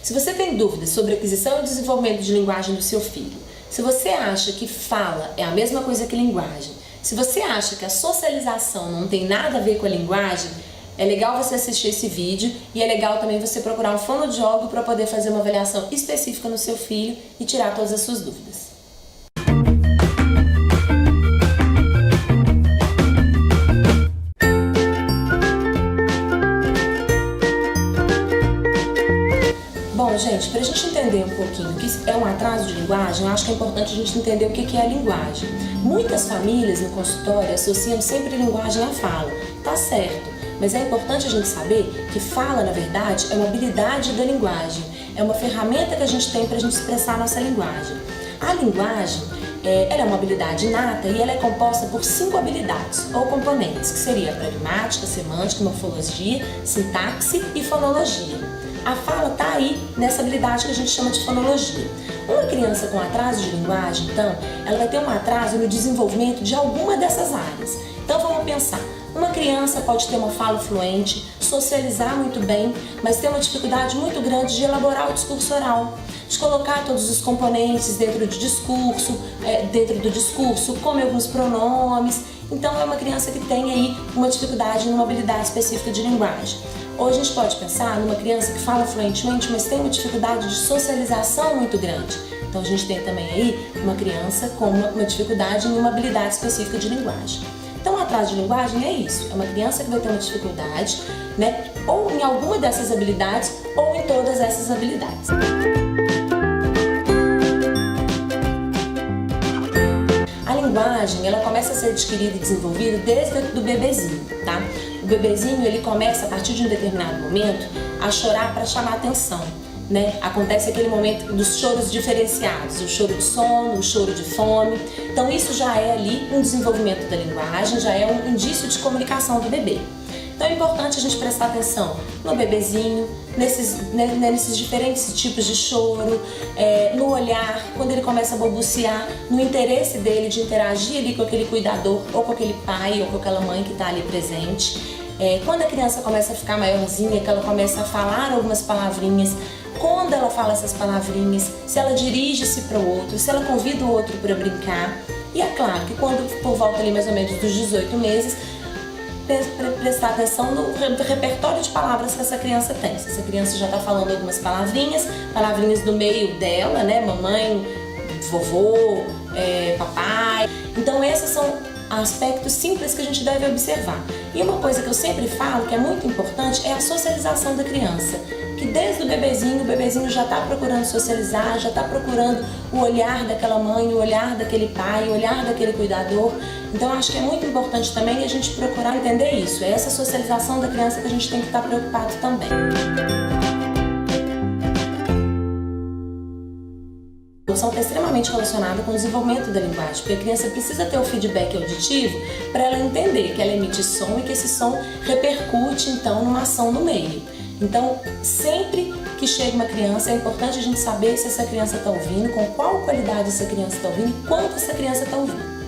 Se você tem dúvidas sobre a aquisição e desenvolvimento de linguagem do seu filho, se você acha que fala é a mesma coisa que linguagem, se você acha que a socialização não tem nada a ver com a linguagem, é legal você assistir esse vídeo e é legal também você procurar um fonoaudiólogo para poder fazer uma avaliação específica no seu filho e tirar todas as suas dúvidas. Bom, gente, para a gente entender um pouquinho o que é um atraso de linguagem, eu acho que é importante a gente entender o que é a linguagem. Muitas famílias no consultório associam sempre linguagem à fala. Tá certo, mas é importante a gente saber que fala, na verdade, é uma habilidade da linguagem. É uma ferramenta que a gente tem para a gente expressar a nossa linguagem. A linguagem, ela é uma habilidade inata e ela é composta por 5 habilidades ou componentes, que seria a pragmática, semântica, morfologia, sintaxe e fonologia. A fala está aí nessa habilidade que a gente chama de fonologia. Uma criança com atraso de linguagem, então, ela vai ter um atraso no desenvolvimento de alguma dessas áreas. Então vamos pensar, uma criança pode ter uma fala fluente, socializar muito bem, mas ter uma dificuldade muito grande de elaborar o discurso oral, de colocar todos os componentes dentro do discurso, come alguns pronomes. Então é uma criança que tem aí uma dificuldade numa habilidade específica de linguagem. Ou a gente pode pensar numa criança que fala fluentemente, mas tem uma dificuldade de socialização muito grande. Então a gente tem também aí uma criança com uma dificuldade em uma habilidade específica de linguagem. Então o atraso de linguagem é isso, é uma criança que vai ter uma dificuldade, né, ou em alguma dessas habilidades ou em todas essas habilidades. A linguagem, ela começa a ser adquirida e desenvolvida desde o bebezinho, tá? O bebezinho, ele começa, a partir de um determinado momento, a chorar para chamar atenção, né? Acontece aquele momento dos choros diferenciados, o choro de sono, o choro de fome. Então isso já é ali um desenvolvimento da linguagem, já é um indício de comunicação do bebê. Então é importante a gente prestar atenção no bebezinho, nesses diferentes tipos de choro, no olhar, quando ele começa a balbuciar, no interesse dele de interagir ali com aquele cuidador, ou com aquele pai, ou com aquela mãe que está ali presente. Quando a criança começa a ficar maiorzinha, que ela começa a falar algumas palavrinhas, quando ela fala essas palavrinhas, se ela dirige-se para o outro, se ela convida o outro para brincar. E é claro que quando por volta ali mais ou menos dos 18 meses, prestar atenção no repertório de palavras que essa criança tem. Se essa criança já está falando algumas palavrinhas do meio dela, né? Mamãe, vovô, papai. Então esses são aspectos simples que a gente deve observar. E uma coisa que eu sempre falo, que é muito importante, é a socialização da criança. Que desde o bebezinho já está procurando socializar, já está procurando o olhar daquela mãe, o olhar daquele pai, o olhar daquele cuidador. Então acho que é muito importante também a gente procurar entender isso. É essa socialização da criança que a gente tem que estar preocupado também. A emoção está extremamente relacionada com o desenvolvimento da linguagem, porque a criança precisa ter o feedback auditivo para ela entender que ela emite som e que esse som repercute então numa ação no meio. Então, sempre que chega uma criança, é importante a gente saber se essa criança está ouvindo, com qual qualidade essa criança está ouvindo e quanto essa criança está ouvindo.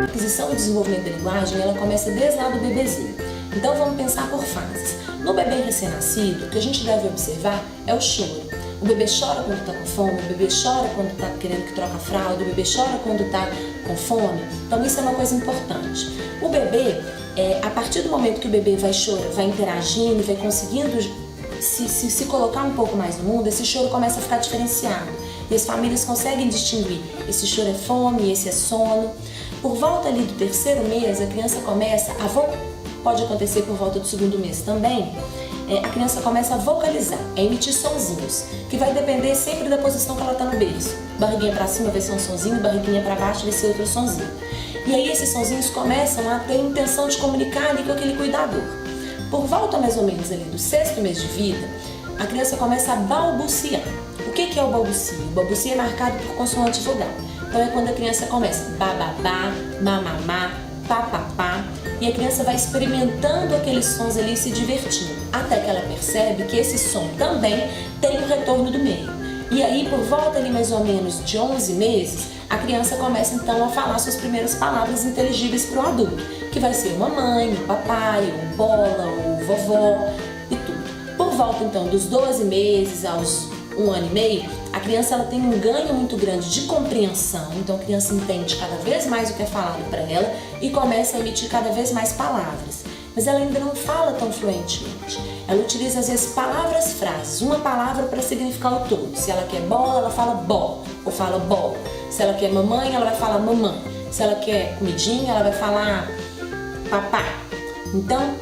A aquisição e desenvolvimento da linguagem, ela começa desde lá do bebezinho. Então, vamos pensar por fases. No bebê recém-nascido, o que a gente deve observar é o choro. O bebê chora quando está com fome, o bebê chora quando está querendo que troque a fralda, o bebê chora quando está com fome. Então isso é uma coisa importante. O bebê, a partir do momento que o bebê vai chorar, vai interagindo, vai conseguindo se colocar um pouco mais no mundo, esse choro começa a ficar diferenciado. E as famílias conseguem distinguir, esse choro é fome, esse é sono. Por volta ali do 3º mês, a criança começa pode acontecer por volta do 2º mês também, a criança começa a vocalizar, a emitir sonzinhos, que vai depender sempre da posição que ela está no berço. Barriguinha para cima vai ser um sonzinho, barriguinha para baixo vai ser outro sonzinho. E aí esses sonzinhos começam a ter intenção de comunicar ali com aquele cuidador. Por volta mais ou menos ali do 6º mês de vida, a criança começa a balbuciar. O que é o balbucio? O balbucio é marcado por consoante vogal. Então é quando a criança começa bababá, mamamá, papapá, e a criança vai experimentando aqueles sons ali e se divertindo, até que ela percebe que esse som também tem um retorno do meio. E aí, por volta ali mais ou menos de 11 meses, a criança começa então a falar suas primeiras palavras inteligíveis para o adulto, que vai ser uma mãe, um papai, ou bola, ou vovó e tudo. Por volta então dos 12 meses aos 1 ano e meio, a criança ela tem um ganho muito grande de compreensão, então a criança entende cada vez mais o que é falado para ela e começa a emitir cada vez mais palavras. Mas ela ainda não fala tão fluentemente. Ela utiliza às vezes palavras-frases, uma palavra para significar o todo. Se ela quer bola, ela fala bó, ou fala bola. Se ela quer mamãe, ela vai falar mamãe. Se ela quer comidinha, ela vai falar papai. Então,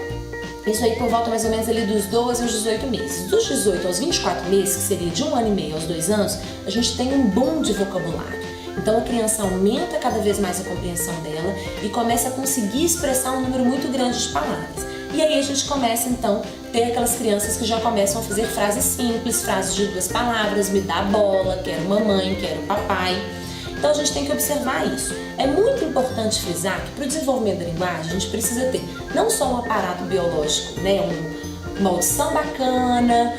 isso aí por volta mais ou menos ali dos 12 aos 18 meses. Dos 18 aos 24 meses, que seria de 1 ano e meio aos 2 anos, a gente tem um boom de vocabulário. Então a criança aumenta cada vez mais a compreensão dela e começa a conseguir expressar um número muito grande de palavras. E aí a gente começa então a ter aquelas crianças que já começam a fazer frases simples, frases de 2 palavras, me dá bola, quero mamãe, quero papai. Então a gente tem que observar isso. É muito importante frisar que para o desenvolvimento da linguagem a gente precisa ter não só um aparato biológico, né, uma audição bacana,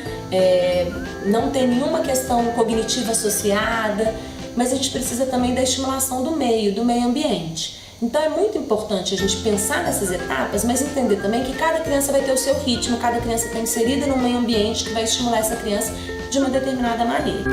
não ter nenhuma questão cognitiva associada, mas a gente precisa também da estimulação do meio ambiente. Então é muito importante a gente pensar nessas etapas, mas entender também que cada criança vai ter o seu ritmo, cada criança está inserida num meio ambiente que vai estimular essa criança de uma determinada maneira.